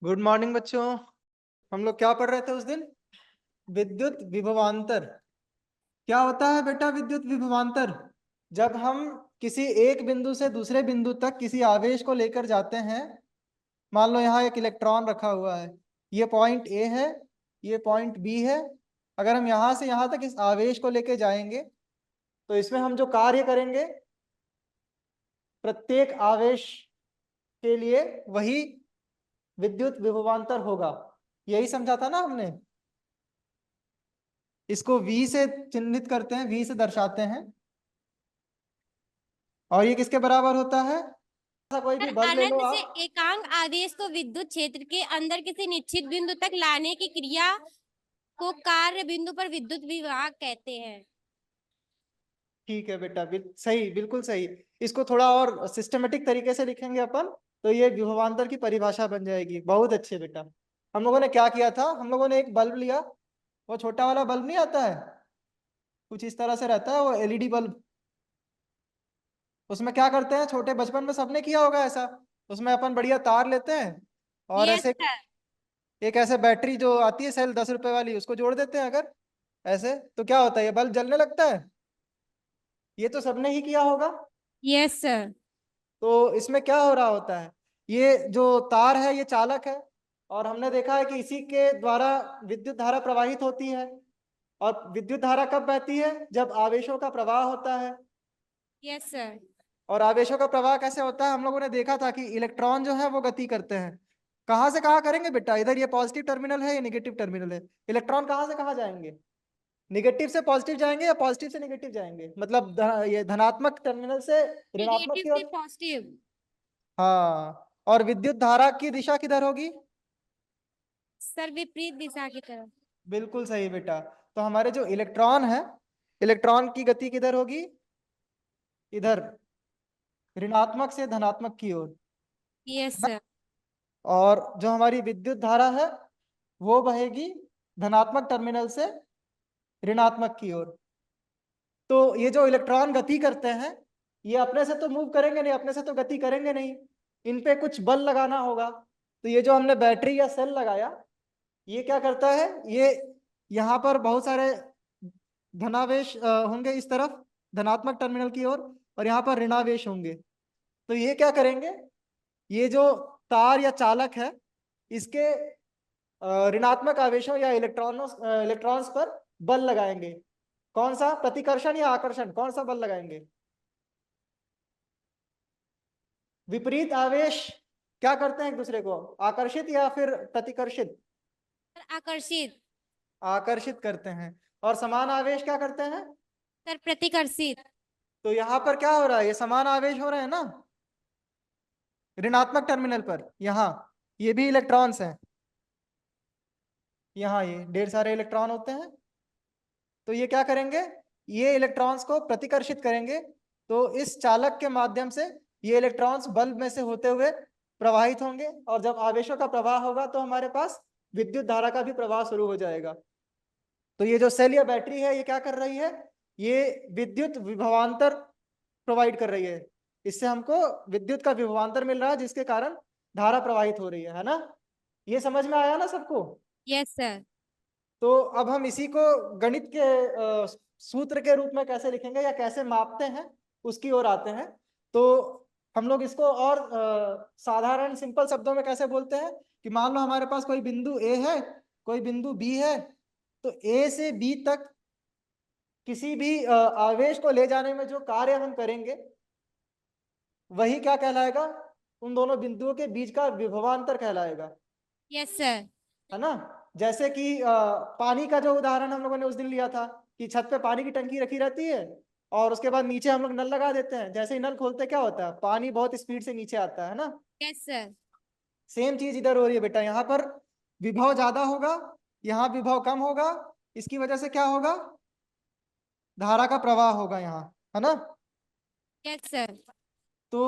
Good morning बच्चों। हम लोग क्या पढ़ रहे थे उस दिन? विद्युत विभवांतर। क्या होता है बेटा विद्युत विभवांतर? जब हम किसी एक बिंदु से दूसरे बिंदु तक किसी आवेश को लेकर जाते हैं। मान लो यहाँ एक इलेक्ट्रॉन रखा हुआ है। ये पॉइंट ए है, ये पॉइंट बी है। अगर हम यहाँ से यहाँ तक इस आवेश को लेकर जाएंगे तो इसमें हम जो कार्य करेंगे प्रत्येक आवेश के लिए वही विद्युत विभवांतर होगा। यही समझा था ना हमने। इसको V से चिन्हित करते हैं, V से दर्शाते हैं। और ये किसके बराबर होता है? ऐसा कोई भी बल ले लो अनंत से आप। एकांक आवेश को विद्युत क्षेत्र के अंदर किसी निश्चित बिंदु तक लाने की क्रिया को कार्य बिंदु पर विद्युत विभव कहते हैं। ठीक है बेटा, सही, बिल्कुल सही। इसको थोड़ा और सिस्टमेटिक तरीके से लिखेंगे अपन तो ये विभवांतर की परिभाषा बन जाएगी। बहुत अच्छे बेटा। हम लोगों ने क्या किया था? हम लोगों ने एक बल्ब लिया। वो छोटा वाला बल्ब नहीं आता है, कुछ इस तरह से रहता है वो एलईडी बल्ब। उसमें क्या करते हैं, छोटे बचपन में सबने किया होगा ऐसा। उसमें अपन बढ़िया तार लेते हैं और यस ऐसे सर। एक ऐसे बैटरी जो आती है सेल 10 रुपए वाली, उसको जोड़ देते हैं। अगर ऐसे तो क्या होता है, ये बल्ब जलने लगता है। ये तो सबने ही किया होगा। Yes sir. तो इसमें क्या हो रहा होता है, ये जो तार है ये चालक है। और हमने देखा है कि इसी के द्वारा विद्युत धारा प्रवाहित होती है। और विद्युत धारा कब बहती है? जब आवेशों का प्रवाह होता है। Yes sir. और आवेशों का प्रवाह कैसे होता है? हम लोगों ने देखा था कि इलेक्ट्रॉन जो है वो गति करते हैं। कहाँ से कहाँ करेंगे बेटा? इधर ये पॉजिटिव टर्मिनल है, ये नेगेटिव टर्मिनल है। इलेक्ट्रॉन कहाँ से कहाँ जाएंगे? निगेटिव से पॉजिटिव जाएंगे या पॉजिटिव से नेगेटिव जाएंगे? मतलब ये धनात्मक टर्मिनल से ऋणात्मक नेगेटिव की से ओर। पॉजिटिव। हाँ, और विद्युत धारा की दिशा किधर होगी? सर विपरीत दिशा की तरफ। बिल्कुल सही बेटा। तो हमारे जो इलेक्ट्रॉन है, इलेक्ट्रॉन की गति किधर होगी? इधर, ऋणात्मक से धनात्मक की ओर। Yes sir. और जो हमारी विद्युत धारा है वो बहेगी धनात्मक टर्मिनल से ऋणात्मक की ओर। तो ये जो इलेक्ट्रॉन गति करते हैं, ये अपने से तो मूव करेंगे नहीं, अपने से तो गति करेंगे नहीं। इन पे कुछ बल लगाना होगा। तो ये जो हमने बैटरी या सेल लगाया, ये क्या करता है, ये यहाँ पर बहुत सारे धनावेश होंगे इस तरफ, धनात्मक टर्मिनल की ओर। और यहाँ पर ऋणावेश होंगे। तो ये क्या करेंगे, ये जो तार या चालक है इसके ऋणात्मक आवेशों या इलेक्ट्रॉन्स पर बल लगाएंगे। कौन सा? प्रतिकर्षण या आकर्षण? कौन सा बल लगाएंगे? विपरीत आवेश क्या करते हैं एक दूसरे को? आकर्षित या फिर प्रतिकर्षित? आकर्षित। आकर्षित करते हैं। और समान आवेश क्या करते हैं? सर प्रतिकर्षित। तो यहाँ पर क्या हो रहा है, ये समान आवेश हो रहे हैं ना ऋणात्मक टर्मिनल पर। यहाँ ये भी इलेक्ट्रॉन्स हैं, यहाँ ये ढेर सारे इलेक्ट्रॉन होते हैं। तो ये क्या करेंगे, ये इलेक्ट्रॉन्स को प्रतिकर्षित करेंगे। तो इस चालक के माध्यम से ये इलेक्ट्रॉन्स बल्ब में से होते हुए प्रवाहित होंगे। और जब आवेशों का प्रवाह होगा तो हमारे पास विद्युत धारा का भी प्रवाह शुरू हो जाएगा। तो ये जो सेल या बैटरी है ये क्या कर रही है, ये विद्युत विभवांतर प्रोवाइड कर रही है। इससे हमको विद्युत का विभवांतर मिल रहा है जिसके कारण धारा प्रवाहित हो रही है ना। ये समझ में आया ना सबको? Yes sir. तो अब हम इसी को गणित के सूत्र के रूप में कैसे लिखेंगे या कैसे मापते हैं उसकी ओर आते हैं। तो हम लोग इसको और साधारण सिंपल शब्दों में कैसे बोलते हैं कि मान लो हमारे पास कोई बिंदु ए है, कोई बिंदु बी है। तो ए से बी तक किसी भी आवेश को ले जाने में जो कार्य हम करेंगे वही क्या कहलाएगा, उन दोनों बिंदुओं के बीच का विभवांतर कहलाएगा। Yes sir. है ना। जैसे कि पानी का जो उदाहरण हम लोगों ने उस दिन लिया था कि छत पे पानी की टंकी रखी रहती है और उसके बाद नीचे हम लोग नल लगा देते हैं। जैसे ही नल खोलते क्या होता है, पानी बहुत स्पीड से नीचे आता है ना। Yes sir. सेम चीज इधर हो रही है बेटा। यहाँ पर विभव ज्यादा होगा, यहाँ विभव कम होगा। इसकी वजह से क्या होगा, धारा का प्रवाह होगा यहाँ, है ना। Yes sir. तो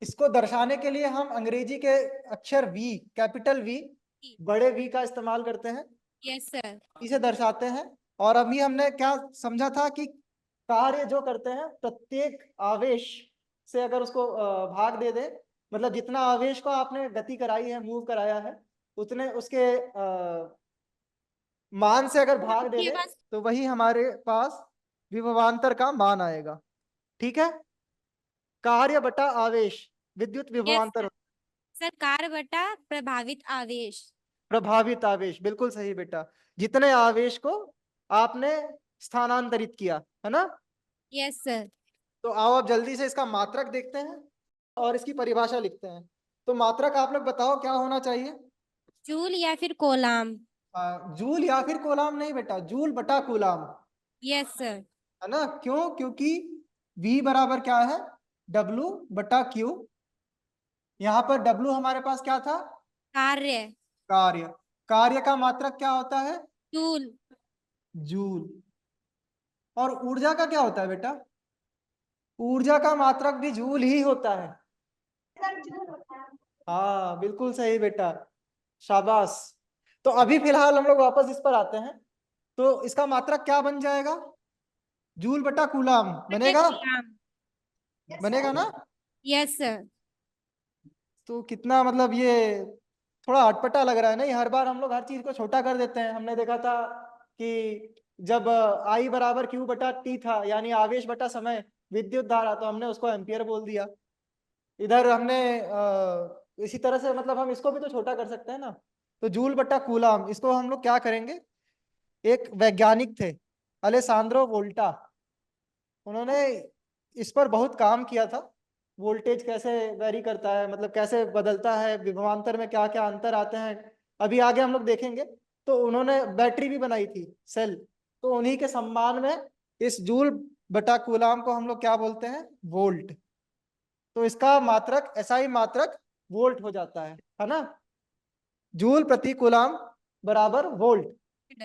इसको दर्शाने के लिए हम अंग्रेजी के अक्षर वी, कैपिटल वी, बड़े वी का इस्तेमाल करते हैं। Yes sir. इसे दर्शाते हैं। और अभी हमने क्या समझा था कि कार्य जो करते हैं प्रत्येक आवेश से अगर उसको भाग दे दे मतलब जितना आवेश को आपने गति कराई है, मूव कराया है, उतने उसके मान से अगर भाग दे ये दे बात तो वही हमारे पास विभवांतर का मान आएगा। ठीक है, कार्य बटा आवेश विद्युत यस विभवांतर। सर। सर कार्य बटा प्रभावित आवेश। प्रभावित आवेश, बिल्कुल सही बेटा। जितने आवेश को आपने स्थानांतरित किया है ना। Yes sir. तो आओ अब जल्दी से इसका मात्रक देखते हैं और इसकी परिभाषा लिखते हैं। तो मात्रक आप लोग बताओ क्या होना चाहिए। जूल या फिर कोलाम। जूल या फिर कूलाम नहीं बेटा, जूल बटा कूलाम। Yes sir. है ना, क्यों? क्योंकि V बराबर क्या है, W बटा Q। यहाँ पर W हमारे पास क्या था, कार्य। कार्य। कार्य का मात्रक क्या होता है, जूल। जूल। और ऊर्जा का क्या होता है बेटा, ऊर्जा का मात्रक भी जूल ही होता है। हाँ बिल्कुल सही बेटा, शाबाश। तो अभी फिलहाल हम लोग वापस इस पर आते हैं। तो इसका मात्रक क्या बन जाएगा, जूल बटा कूलाम बटे बनेगा, कोलाम। बनेगा ना। Yes sir. तो कितना मतलब ये थोड़ा अटपटा लग रहा है नहीं, हर बार हम लोग हर चीज को छोटा कर देते हैं। हमने देखा था कि जब I बराबर Q बटा T था, यानी आवेश बटा समय विद्युत धारा, तो हमने उसको एम्पियर बोल दिया। इधर हमने इसी तरह से मतलब हम इसको भी तो छोटा कर सकते हैं ना। तो जूल बटा कूलाम, इसको हम लोग क्या करेंगे, एक वैज्ञानिक थे अलेसांद्रो वोल्टा, उन्होंने इस पर बहुत काम किया था। वोल्टेज कैसे वेरी करता है, मतलब कैसे बदलता है, विभवांतर में क्या क्या अंतर आते हैं, अभी आगे हम लोग देखेंगे। तो उन्होंने बैटरी भी बनाई थी, सेल। तो उन्हीं के सम्मान में इस जूल बटा कूलाम को हम लोग क्या बोलते हैं, वोल्ट। तो इसका मात्रक SI मात्रक वोल्ट हो जाता है ना। जूल प्रति कूलाम बराबर वोल्ट।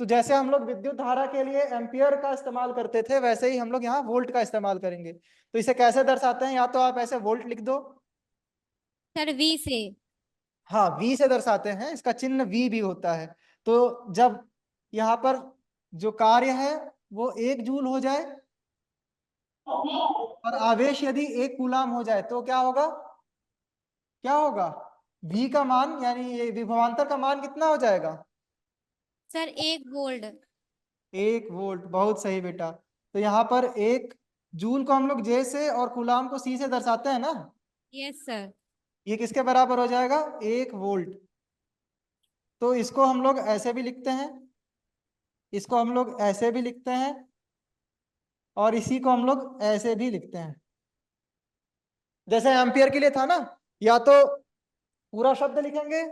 तो जैसे हम लोग विद्युत धारा के लिए एम्पियर का इस्तेमाल करते थे, वैसे ही हम लोग यहाँ वोल्ट का इस्तेमाल करेंगे। तो इसे कैसे दर्शाते हैं, या तो आप ऐसे वोल्ट लिख दो। सर वी से। हाँ, V से दर्शाते हैं, इसका चिन्ह V भी होता है। तो जब यहाँ पर जो कार्य है वो 1 जूल हो जाए और आवेश यदि 1 कूलाम हो जाए, तो क्या होगा, क्या होगा, V का मान यानी ये विभवांतर का मान कितना हो जाएगा, सर 1 वोल्ट। 1 वोल्ट। बहुत सही बेटा। तो यहाँ पर 1 जूल को हम लोग J से और कूलाम को C से दर्शाते हैं ना। Yes sir. ये किसके बराबर हो जाएगा, 1 वोल्ट। तो इसको हम लोग ऐसे भी लिखते हैं, इसको हम लोग ऐसे भी लिखते हैं, और इसी को हम लोग ऐसे भी लिखते हैं। जैसे एम्पियर के लिए था ना, या तो पूरा शब्द लिखेंगे,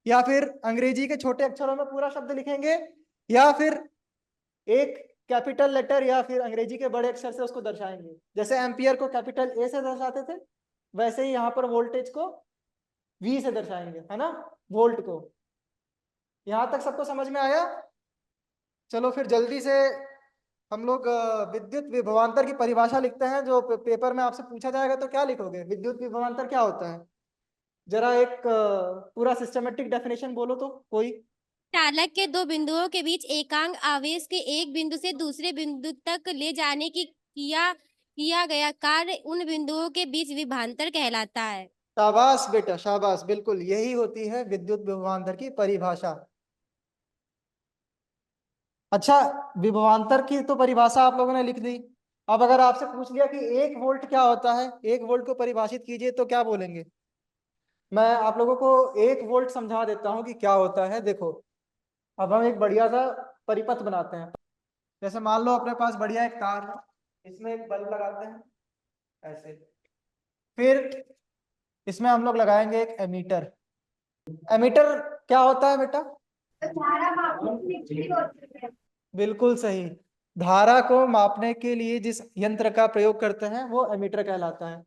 या फिर अंग्रेजी के छोटे अक्षरों में पूरा शब्द लिखेंगे, या फिर एक कैपिटल लेटर या फिर अंग्रेजी के बड़े अक्षर से उसको दर्शाएंगे। जैसे एम्पियर को कैपिटल A से दर्शाते थे, वैसे ही यहाँ पर वोल्टेज को V से दर्शाएंगे, है ना, वोल्ट को। यहां तक सबको समझ में आया। चलो फिर जल्दी से हम लोग विद्युत विभवांतर की परिभाषा लिखते हैं, जो पेपर में आपसे पूछा जाएगा। तो क्या लिखोगे, विद्युत विभवांतर क्या होता है, जरा एक पूरा सिस्टमेटिक डेफिनेशन बोलो तो कोई। चालक के दो बिंदुओं के बीच एकांक आवेश के एक बिंदु से दूसरे बिंदु तक ले जाने की किया गया कार्य उन बिंदुओं के बीच विभवांतर कहलाता है। शाबाश बेटा, शाबाश, बिल्कुल यही होती है विद्युत विभवांतर की परिभाषा। अच्छा, विभवांतर की तो परिभाषा आप लोगों ने लिख दी। अब अगर आपसे पूछ लिया कि 1 वोल्ट क्या होता है, 1 वोल्ट को परिभाषित कीजिए, तो क्या बोलेंगे। मैं आप लोगों को 1 वोल्ट समझा देता हूँ कि क्या होता है। देखो, अब हम एक बढ़िया सा परिपथ बनाते हैं। जैसे मान लो अपने पास बढ़िया एक तार है, इसमें एक बल्ब लगाते हैं ऐसे। फिर इसमें हम लोग लगाएंगे एक एमीटर। एमीटर क्या होता है बेटा, बिल्कुल सही। धारा को मापने के लिए जिस यंत्र का प्रयोग करते हैं वो एमीटर कहलाता है।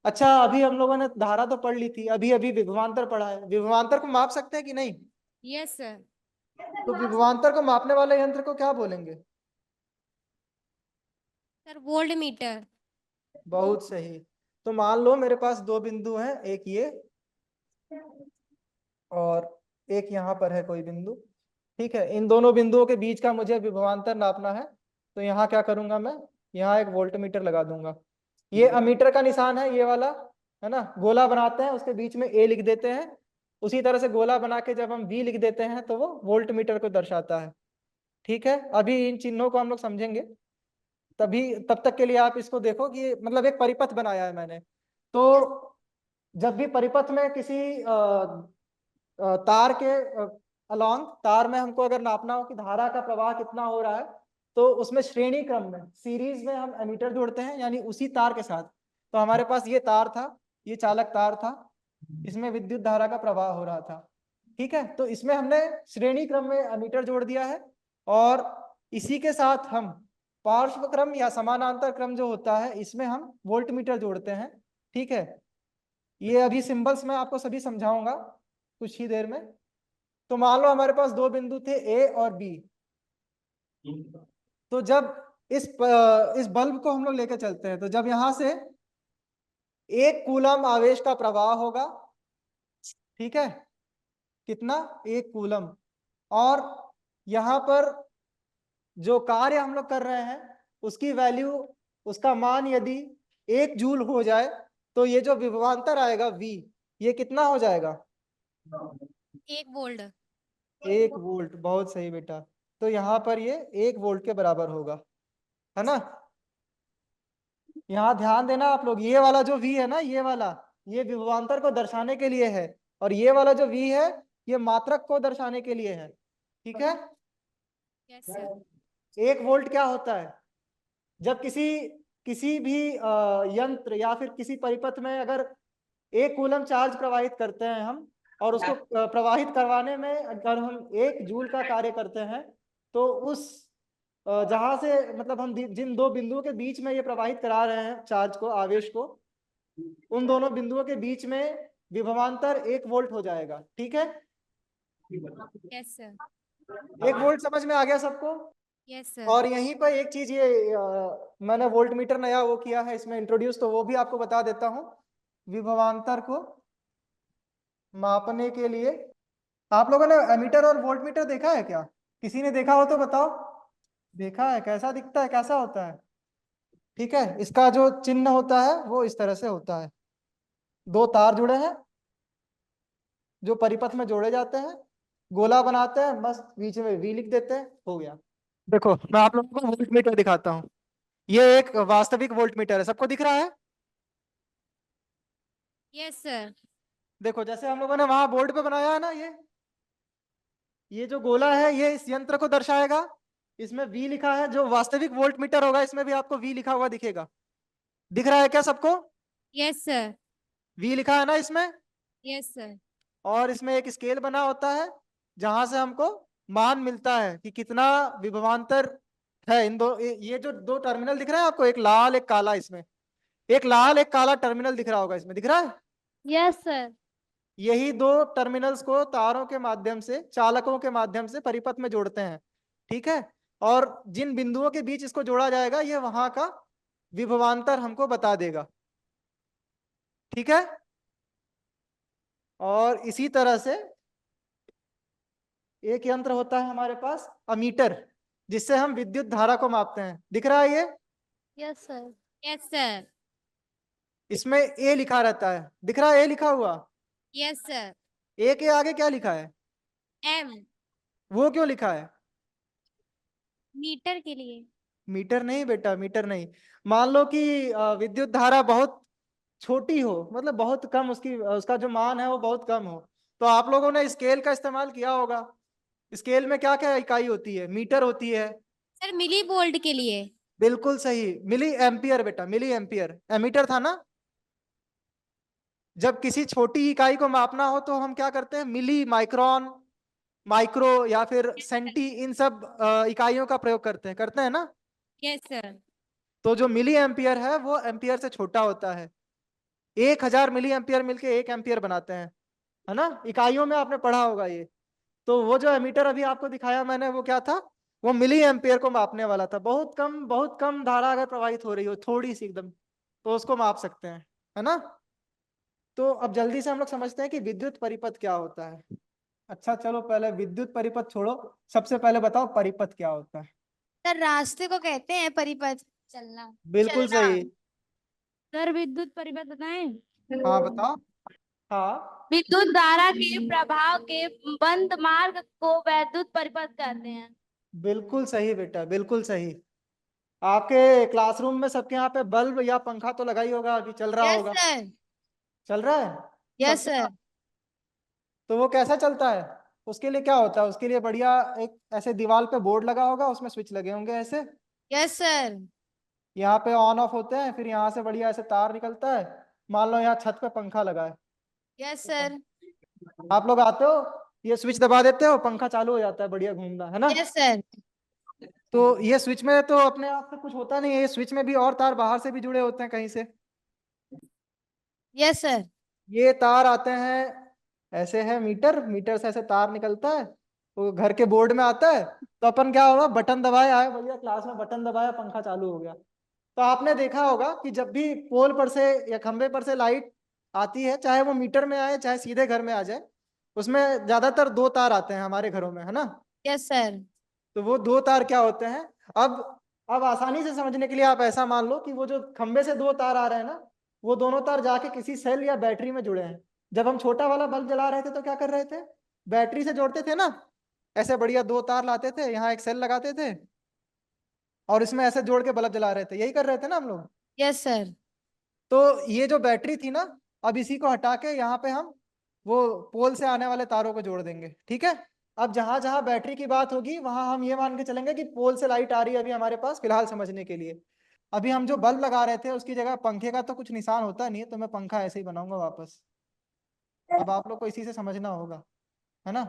अच्छा, अभी हम लोगों ने धारा तो पढ़ ली थी, अभी अभी विभवांतर पढ़ा है। विभवांतर को माप सकते हैं कि नहीं, यस सर। तो विभवांतर को मापने वाले यंत्र को क्या बोलेंगे। Sir volt meter. बहुत सही। तो मान लो मेरे पास 2 बिंदु हैं, एक ये और एक यहाँ पर है कोई बिंदु। ठीक है, इन दोनों बिंदुओं के बीच का मुझे विभवांतर नापना है। तो यहाँ क्या करूंगा मैं, यहाँ एक वोल्ट मीटर लगा दूंगा। ये अमीटर का निशान है, ये वाला है ना। गोला बनाते हैं, उसके बीच में ए लिख देते हैं। उसी तरह से गोला बना के जब हम वी लिख देते हैं तो वो वोल्ट मीटर को दर्शाता है। ठीक है, अभी इन चिन्हों को हम लोग समझेंगे। तब तक के लिए आप इसको देखो कि मतलब एक परिपथ बनाया है मैंने। तो जब भी परिपथ में किसी तार के अलोंग, तार में हमको अगर नापना हो कि धारा का प्रवाह कितना हो रहा है, तो उसमें श्रेणी क्रम में सीरीज में हम एमीटर जोड़ते हैं, यानी उसी तार के साथ। तो हमारे पास ये तार था, ये चालक तार था, इसमें विद्युत धारा का प्रवाह हो रहा था। ठीक है, तो इसमें हमने श्रेणी क्रम में एमीटर जोड़ दिया है, और इसी के साथ हम पार्श्व क्रम या समानांतर क्रम जो होता है, इसमें हम वोल्ट मीटर जोड़ते हैं। ठीक है, ये अभी सिंबल्स मैं आपको सभी समझाऊंगा कुछ ही देर में। तो मान लो हमारे पास दो बिंदु थे ए और बी। तो जब इस बल्ब को हम लोग लेकर चलते हैं, तो जब यहां से एक कूलम आवेश का प्रवाह होगा, ठीक है, कितना, एक कूलम, और यहां पर जो कार्य हम लोग कर रहे हैं उसकी वैल्यू, उसका मान यदि 1 जूल हो जाए, तो ये जो विभवांतर आएगा V, ये कितना हो जाएगा? 1 वोल्ट। 1 वोल्ट, बहुत सही बेटा। तो यहाँ पर ये 1 वोल्ट के बराबर होगा, है ना। यहाँ ध्यान देना आप लोग, ये वाला जो V है ना, ये वाला, ये विभवांतर को दर्शाने के लिए है, और ये वाला जो V है, ये मात्रक को दर्शाने के लिए है। ठीक है। Yes sir. 1 वोल्ट क्या होता है? जब किसी किसी भी यंत्र या फिर किसी परिपथ में अगर 1 कूलम चार्ज प्रवाहित करते हैं हम, और उसको प्रवाहित करवाने में अगर हम 1 जूल का कार्य करते हैं, तो उस जहां से मतलब हम जिन दो बिंदुओं के बीच में ये प्रवाहित करा रहे हैं चार्ज को, आवेश को, उन दोनों बिंदुओं के बीच में विभवांतर 1 वोल्ट हो जाएगा। ठीक है, यस सर। 1 वोल्ट समझ में आ गया सबको? Yes sir. और यहीं पर एक चीज, ये मैंने वोल्ट मीटर नया वो किया है इसमें इंट्रोड्यूस, तो वो भी आपको बता देता हूँ। विभवांतर को मापने के लिए आप लोगों ने एमीटर और वोल्ट मीटर देखा है क्या? किसी ने देखा हो तो बताओ। देखा है, कैसा दिखता है, कैसा होता है? ठीक है, इसका जो चिन्ह होता है वो इस तरह से होता है। दो तार जुड़े हैं जो परिपथ में जोड़े जाते हैं, गोला बनाते हैं, बस बीच में वी लिख देते हैं, हो गया। देखो मैं आप लोगों को वोल्ट मीटर दिखाता हूँ। ये एक वास्तविक वोल्ट मीटर है, सबको दिख रहा है? Yes sir. देखो जैसे हम लोगों ने वहां बोर्ड पे बनाया है ना, ये जो गोला है ये इस यंत्र को दर्शाएगा। इसमें V लिखा है, जो वास्तविक वोल्ट मीटर होगा इसमें भी आपको V लिखा हुआ दिखेगा। दिख रहा है क्या सबको? Yes sir. V लिखा है ना इसमें। Yes sir. और इसमें एक स्केल बना होता है जहां से हमको मान मिलता है कि कितना विभवांतर है। इन दो, ये जो दो टर्मिनल दिख रहे हैं आपको, एक लाल एक काला, इसमें एक लाल एक काला टर्मिनल दिख रहा होगा, इसमें दिख रहा है। Yes sir. यही दो टर्मिनल्स को तारों के माध्यम से, चालकों के माध्यम से परिपथ में जोड़ते हैं। ठीक है, और जिन बिंदुओं के बीच इसको जोड़ा जाएगा, ये वहां का विभवांतर हमको बता देगा। ठीक है, और इसी तरह से एक यंत्र होता है हमारे पास, अमीटर, जिससे हम विद्युत धारा को मापते हैं। दिख रहा है ये? Yes sir. Yes sir. इसमें ए लिखा रहता है, दिख रहा है ए लिखा हुआ? Yes sir. ए के आगे क्या लिखा है? एम। वो क्यों लिखा है? मीटर के लिए। मीटर नहीं बेटा, मीटर नहीं। मान लो कि विद्युत धारा बहुत छोटी हो, मतलब बहुत कम, उसकी उसका जो मान है वो बहुत कम हो, तो आप लोगों ने स्केल का इस्तेमाल किया होगा। स्केल में क्या क्या इकाई होती है? मीटर होती है। सर मिली वोल्ट के लिए। बिल्कुल सही, मिली एम्पियर बेटा, मिली एम्पियर एमीटर था ना। जब किसी छोटी इकाई को मापना हो तो हम क्या करते हैं? मिली, माइक्रोन, माइक्रो या फिर सेंटी, इन सब इकाइयों का प्रयोग करते हैं ना। Yes sir. तो जो मिली एम्पियर है वो एम्पियर से छोटा होता है। 1000 मिली एम्पियर मिलके 1 एम्पियर बनाते हैं, है ना। इकाइयों में आपने पढ़ा होगा ये। तो वो जो एमीटर अभी आपको दिखाया मैंने, वो क्या था? वो मिली एम्पियर को मापने वाला था। बहुत कम धारा अगर प्रवाहित हो रही हो, थोड़ी सी एकदम, तो उसको माप सकते हैं, है ना। तो अब जल्दी से हम लोग समझते हैं कि विद्युत परिपथ क्या होता है। अच्छा चलो, पहले विद्युत परिपथ छोड़ो, सबसे पहले बताओ परिपथ क्या होता है। सर रास्ते को कहते हैं परिपथ। चलना। बिल्कुल चलना। सही। सर विद्युत परिपथ बताएं। हाँ बताओ। हाँ विद्युत धारा के प्रभाव के बंद मार्ग को वैद्युत परिपथ कहते हैं। बिल्कुल सही बेटा, बिल्कुल सही। आपके क्लासरूम में सबके यहाँ पे बल्ब या पंखा तो लगा ही होगा, अभी चल रहा यस होगा। सर। चल रहा है यस सबके सर। यहाँ। तो वो कैसा चलता है? उसके लिए क्या होता है? उसके लिए बढ़िया एक ऐसे दीवार पे बोर्ड लगा होगा, उसमें स्विच लगे होंगे ऐसे। Yes sir. यहाँ पे ऑन ऑफ होते हैं, फिर यहाँ से बढ़िया ऐसे तार निकलता है। मान लो यहाँ छत पे पंखा लगा है। Yes sir. आप लोग आते हो, ये स्विच दबा देते हो, पंखा चालू हो जाता है बढ़िया घूमना, है ना। Yes sir. तो ये स्विच में तो अपने आप से कुछ होता नहीं है, ये स्विच में भी और तार बाहर से भी जुड़े होते हैं कहीं से। Yes sir. ये तार आते हैं, ऐसे है मीटर, मीटर से ऐसे तार निकलता है, वो घर के बोर्ड में आता है। तो अपन क्या होगा, बटन दबाया, आए भैया क्लास में बटन दबाया, पंखा चालू हो गया। तो आपने देखा होगा कि जब भी पोल पर से या खंबे पर से लाइट आती है, चाहे वो मीटर में आए चाहे सीधे घर में आ जाए, उसमें ज्यादातर दो तार आते हैं हमारे घरों में, है ना। Yes sir. तो वो दो तार क्या होते हैं? अब अब आसानी से समझने के लिए आप ऐसा मान लो कि वो जो खंबे से दो तार आ रहे हैं ना, वो दोनों तार जाके किसी सेल या बैटरी में जुड़े हैं। जब हम छोटा वाला बल्ब जला रहे थे तो क्या कर रहे थे? बैटरी से जोड़ते थे ना, ऐसे बढ़िया दो तार लाते थे, यहाँ एक सेल लगाते थे और इसमें ऐसे जोड़ के बल्ब जला रहे थे, यही कर रहे थे ना हम लोग। Yes sir. तो ये जो बैटरी थी ना, अब इसी को हटा के यहाँ पे हम वो पोल से आने वाले तारों को जोड़ देंगे, ठीक है। अब जहां जहां बैटरी की बात होगी वहां हम ये मान के चलेंगे कि पोल से लाइट आ रही है अभी हमारे पास, फिलहाल समझने के लिए। अभी हम जो बल्ब लगा रहे थे उसकी जगह पंखे का तो कुछ निशान होता नहीं है, तो मैं पंखा ऐसे ही बनाऊंगा वापस। अब आप लोग को इसी से समझना होगा, है ना।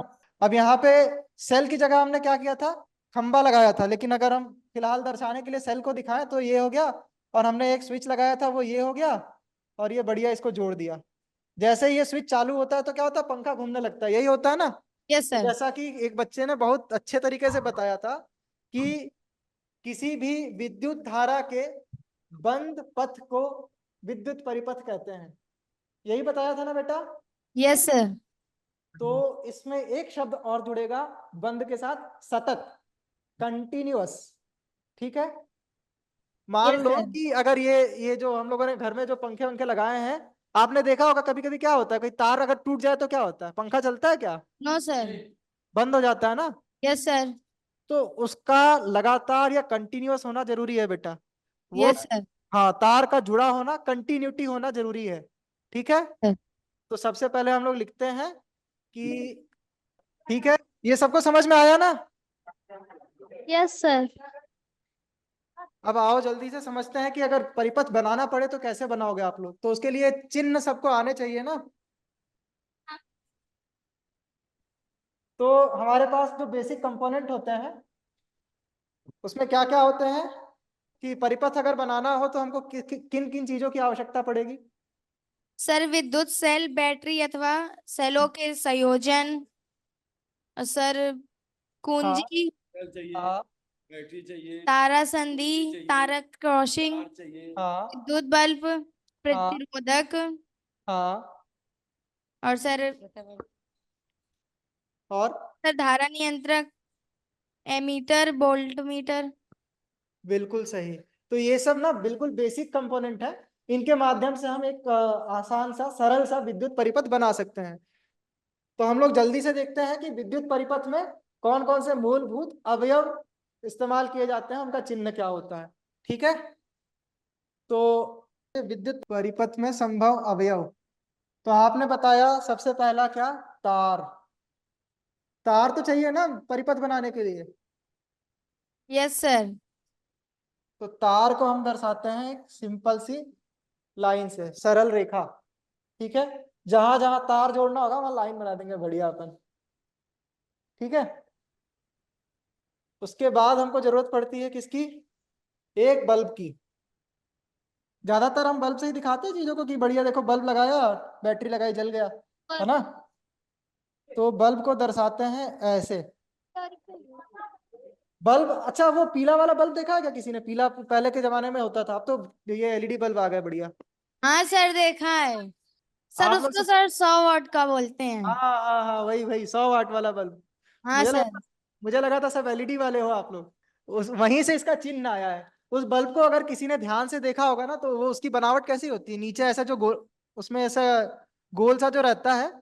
अब यहाँ पे सेल की जगह हमने क्या किया था? खंबा लगाया था, लेकिन अगर हम फिलहाल दर्शाने के लिए सेल को दिखाएं तो ये हो गया। और हमने एक स्विच लगाया था, वो ये हो गया। और ये बढ़िया इसको जोड़ दिया। जैसे ही ये स्विच चालू होता है तो क्या होता है? पंखा घूमने लगता है, यही होता है ना। यस तो सर। जैसा कि एक बच्चे ने बहुत अच्छे तरीके से बताया था कि किसी भी विद्युत धारा के बंद पथ को विद्युत परिपथ कहते हैं, यही बताया था ना बेटा। Yes sir. तो इसमें एक शब्द और जुड़ेगा बंद के साथ, सतत, कंटिन्यूअस, ठीक है। मान यस लो सर। कि अगर ये जो हम लोगों ने घर में जो पंखे वंखे लगाए हैं, आपने देखा होगा कभी कभी क्या होता है, कोई तार अगर टूट जाए तो क्या होता है? पंखा चलता है क्या? No sir. बंद हो जाता है ना। Yes sir. तो उसका लगातार या कंटिन्यूअस होना जरूरी है बेटा। वो, यस सर। हाँ, तार का जुड़ा होना, कंटिन्यूटी होना जरूरी है, ठीक है। सर। तो सबसे पहले हम लोग लिखते हैं कि, ठीक है, ये सबको समझ में आया ना। Yes sir. अब आओ जल्दी से समझते हैं कि अगर परिपथ बनाना पड़े तो कैसे बनाओगे आप लोग। तो उसके लिए चिन्ह सबको आने चाहिए ना। तो हमारे पास जो बेसिक कंपोनेंट होते हैं उसमें क्या क्या होते हैं कि परिपथ अगर बनाना हो तो हमको किन किन चीजों की आवश्यकता पड़ेगी? सर विद्युत सेल, बैटरी अथवा सेलों के संयोजन, और सर हाँ कुंजी, हाँ बैटरी चाहिए, तारा संधि, चाहिए, तारक क्रॉसिंग, तार चाहिए, हाँ विद्युत बल्ब, हाँ प्रतिरोधक, हाँ। और सर और धारा नियंत्रक, एमीटर, वोल्टमीटर। बिल्कुल सही। तो ये सब ना बिल्कुल बेसिक कंपोनेंट है, इनके माध्यम से हम एक आसान सा सरल सा विद्युत परिपथ बना सकते हैं। तो हम लोग जल्दी से देखते हैं कि विद्युत परिपथ में कौन कौन से मूलभूत अवयव इस्तेमाल किए जाते हैं, उनका चिन्ह क्या होता है, ठीक है। तो विद्युत परिपथ में संभव अवयव, तो आपने बताया सबसे पहला क्या? तार। तार तो चाहिए ना परिपथ बनाने के लिए। Yes sir. तो तार को हम दर्शाते हैं एक सिंपल सी लाइन से, सरल रेखा, ठीक है। जहां जहां तार जोड़ना होगा वहां लाइन बना देंगे बढ़िया अपन, ठीक है। उसके बाद हमको जरूरत पड़ती है किसकी? एक बल्ब की। ज्यादातर हम बल्ब से ही दिखाते हैं चीजों को कि बढ़िया देखो बल्ब लगाया, बैटरी लगाई, जल गया, है ना। तो बल्ब को दर्शाते हैं ऐसे। बल्ब, अच्छा वो पीला वाला बल्ब देखा है क्या किसी ने? पीला पहले के जमाने में होता था, अब तो ये एलईडी बल्ब आ गए बढ़िया। हाँ सर देखा है। सर आप लोग उसको सर 100 वाट का बोलते हाँ हैं। हाँ हाँ, वही वही 100 वाट वाला बल्ब। हाँ मुझे सर। लगा मुझे लगा था सब एलईडी वाले हो आप लोग, उस वहीं से इसका चिन्ह आया है। उस बल्ब को अगर किसी ने ध्यान से देखा होगा ना, तो वो उसकी बनावट कैसी होती है, नीचे ऐसा जो गोल, उसमें ऐसा गोल सा जो रहता है,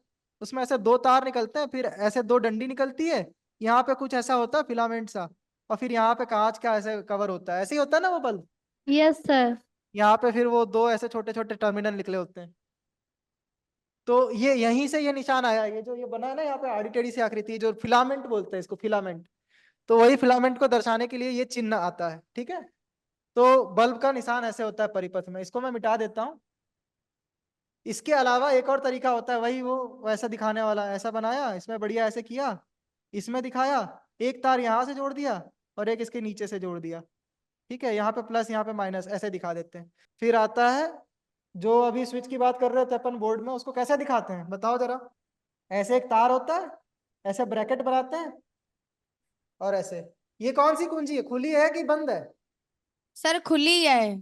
उसमें ऐसे दो तार निकलते हैं, फिर ऐसे दो डंडी निकलती है, यहाँ पे कुछ ऐसा होता है फिलामेंट सा, और फिर यहाँ पे कांच का ऐसे कवर होता है, ऐसे ही होता है ना वो बल्ब। Yes sir. यहाँ पे फिर वो दो ऐसे छोटे छोटे टर्मिनल निकले होते हैं। तो ये यहीं से ये निशान आया, ये जो ये बना है ना यहाँ पे आड़ी टेढ़ी सी आकृति, जो फिलामेंट बोलते हैं इसको, फिलामेंट। तो वही फिलामेंट को दर्शाने के लिए ये चिन्ह आता है, ठीक है। तो बल्ब का निशान ऐसे होता है परिपथ में, इसको मैं मिटा देता हूँ। इसके अलावा एक और तरीका होता है, वही वो वैसा दिखाने वाला, ऐसा बनाया, इसमें बढ़िया ऐसे किया, इसमें दिखाया, एक तार यहाँ से जोड़ दिया और एक इसके नीचे से जोड़ दिया, ठीक है, यहाँ पे प्लस यहाँ पे माइनस, ऐसे दिखा देते हैं। फिर आता है जो अभी स्विच की बात कर रहे थे अपन बोर्ड में, उसको कैसे दिखाते हैं बताओ जरा। ऐसे एक तार होता है, ऐसे ब्रैकेट बनाते हैं, और ऐसे, ये कौन सी कुंजी है, खुली है कि बंद है? सर खुली है।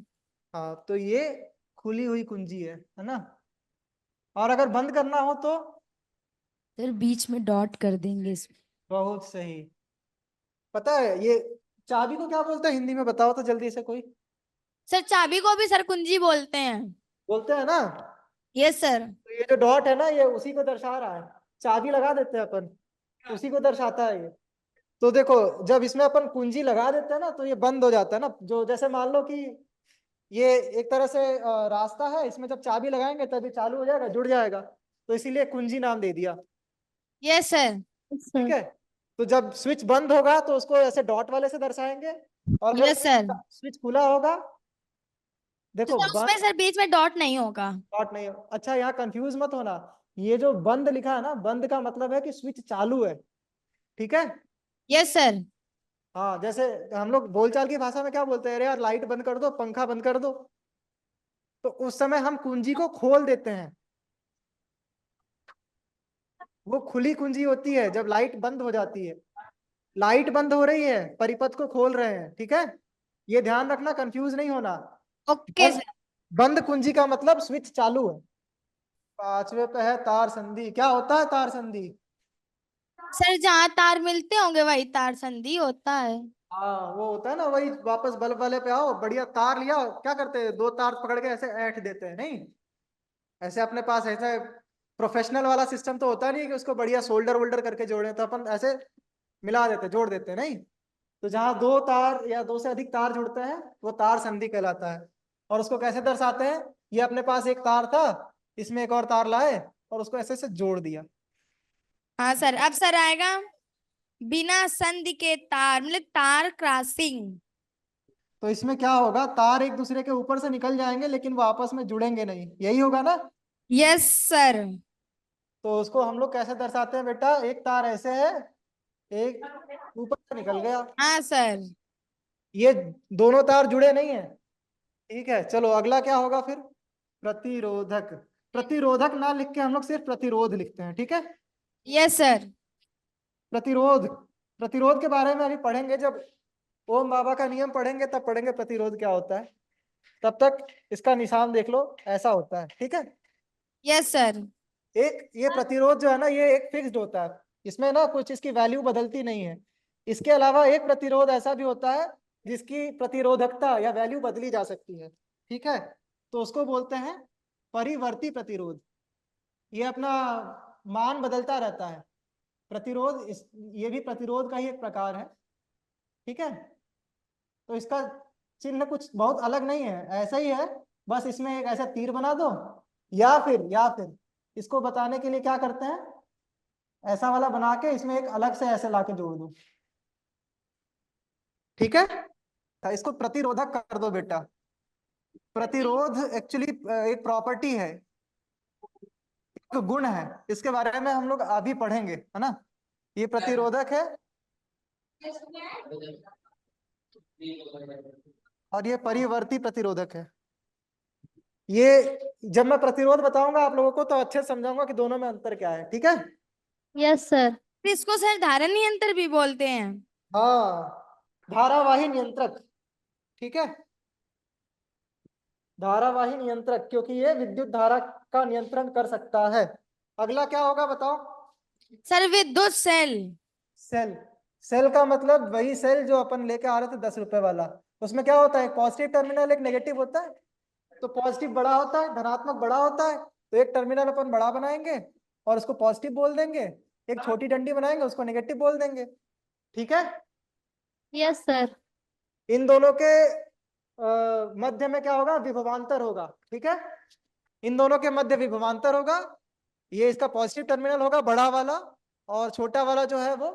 हाँ, तो ये खुली हुई कुंजी है ना। और अगर बंद करना हो तो? सर बीच में डॉट कर देंगे इसमें। बहुत सही। पता है ये चाबी को क्या बोलते हैं हिंदी में, बताओ तो जल्दी से कोई। सर चाबी को भी सर कुंजी बोलते हैं। बोलते हैं ना। Yes sir. तो ये जो डॉट है ना, ये उसी को दर्शा रहा है, चाबी लगा देते हैं अपन, उसी को दर्शाता है ये। तो देखो, जब इसमें अपन कुंजी लगा देते हैं ना, तो ये बंद हो जाता है ना, जो जैसे मान लो कि ये एक तरह से रास्ता है, इसमें जब चाबी लगाएंगे तभी चालू हो जाएगा, जुड़ जाएगा, तो इसीलिए कुंजी नाम दे दिया, यस सर। ठीक है। तो जब स्विच बंद होगा तो उसको ऐसे डॉट वाले से दर्शाएंगे, और अगर यस सर। स्विच खुला होगा, तो देखो सर बंद, उसमें सर बीच में डॉट नहीं होगा। डॉट नहीं हो, अच्छा यहाँ कंफ्यूज मत होना, ये जो बंद लिखा है ना, बंद का मतलब है कि स्विच चालू है, ठीक है। Yes sir. हाँ, जैसे हम लोग बोलचाल की भाषा में क्या बोलते हैं, अरे यार लाइट बंद कर दो, पंखा बंद कर दो, तो उस समय हम कुंजी को खोल देते हैं, वो खुली कुंजी होती है जब लाइट बंद हो जाती है। लाइट बंद हो रही है, परिपथ को खोल रहे हैं, ठीक है, ये ध्यान रखना, कंफ्यूज नहीं होना। ओके और सर। बंद कुंजी का मतलब स्विच चालू है। पांचवे पे है तार संधि, क्या होता है तार संधि? सर जहाँ तार मिलते होंगे वही तार संधि होता है। हाँ, वो होता है ना, वही वापस बल्ब वाले पे आओ, बढ़िया तार लिया, क्या करते हैं, दो तार पकड़ के ऐसे ऐंठ देते हैं, नहीं, ऐसे अपने पास ऐसा प्रोफेशनल वाला सिस्टम तो होता नहीं है कि उसको बढ़िया सोल्डर वोल्डर करके जोड़े, तो अपन ऐसे मिला देते, जोड़ देते हैं, नहीं। तो जहाँ दो तार या दो से अधिक तार जुड़ते हैं, वो तार संधि कहलाता है। और उसको कैसे दर्शाते हैं, ये अपने पास एक तार था, इसमें एक और तार लाए और उसको ऐसे से जोड़ दिया। हाँ सर। अब सर आएगा बिना संधि के तार, मतलब तार क्रॉसिंग। तो इसमें क्या होगा, तार एक दूसरे के ऊपर से निकल जाएंगे लेकिन वो आपस में जुड़ेंगे नहीं, यही होगा ना। Yes sir. तो उसको हम लोग कैसे दर्शाते हैं बेटा, एक तार ऐसे है, एक ऊपर से निकल गया, हाँ सर। ये दोनों तार जुड़े नहीं है, ठीक है। चलो अगला क्या होगा फिर, प्रतिरोधक। प्रतिरोधक ना लिख के हम लोग सिर्फ प्रतिरोध लिखते हैं, ठीक है। Yes sir. प्रतिरोध, प्रतिरोध के बारे में अभी पढ़ेंगे, जब ओम बाबा का नियम पढ़ेंगे तब पढ़ेंगे प्रतिरोध क्या होता है। तब तक इसका निशान देख लो, ऐसा होता है, ठीक है। Yes sir. एक ये प्रतिरोध जो है ना, ये एक फिक्स्ड होता है, इसमें ना कुछ इसकी वैल्यू बदलती नहीं है। इसके अलावा एक प्रतिरोध ऐसा भी होता है जिसकी प्रतिरोधकता या वैल्यू बदली जा सकती है, ठीक है, तो उसको बोलते हैं परिवर्ती प्रतिरोध। ये अपना मान बदलता रहता है, प्रतिरोध ये भी प्रतिरोध का ही एक प्रकार है, ठीक है। तो इसका चिन्ह कुछ बहुत अलग नहीं है, ऐसा ही है, बस इसमें एक ऐसा तीर बना दो, या फिर इसको बताने के लिए क्या करते हैं, ऐसा वाला बना के इसमें एक अलग से ऐसे लाके जोड़ दो, ठीक है। तो इसको प्रतिरोधक कर दो बेटा। प्रतिरोध एक्चुअली एक प्रॉपर्टी है, एक गुण है, इसके बारे में हम लोग अभी पढ़ेंगे, है ना। ये प्रतिरोधक है और ये परिवर्ती प्रतिरोधक है। ये जब मैं प्रतिरोध बताऊंगा आप लोगों को तो अच्छे से समझाऊंगा कि दोनों में अंतर क्या है, ठीक है। Yes sir. इसको सर धारण यंत्र भी बोलते हैं। हाँ, धारावाही नियंत्रक, ठीक है, धारावाही नियंत्रक, क्योंकि ये विद्युत धारा का नियंत्रण कर सकता है। अगला क्या होगा बताओ। सर विद्युत सेल। सेल, सेल का मतलब वही सेल जो अपन लेके आ रहे थे 10 रुपए वाला, उसमें क्या होता है, पॉजिटिव टर्मिनल एक नेगेटिव होता है, तो पॉजिटिव बड़ा होता है, धनात्मक बड़ा होता है, तो एक टर्मिनल अपन बड़ा बनाएंगे और उसको पॉजिटिव बोल देंगे, एक छोटी डंडी बनाएंगे उसको नेगेटिव बोल देंगे। ठीक है। Yes sir. इन दोनों के मध्य में क्या होगा, विभवांतर होगा। ठीक है, इन दोनों के मध्य विभवांतर होगा, ये इसका पॉजिटिव टर्मिनल होगा बड़ा वाला, और छोटा वाला जो है वो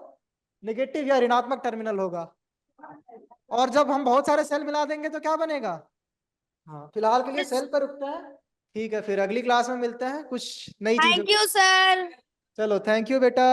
नेगेटिव या ऋणात्मक टर्मिनल होगा। और जब हम बहुत सारे सेल मिला देंगे तो क्या बनेगा। हाँ, फिलहाल के लिए सेल पर रुकते हैं। ठीक है, फिर अगली क्लास में मिलते हैं कुछ नई चीजों। Thank you sir. चलो, थैंक यू बेटा।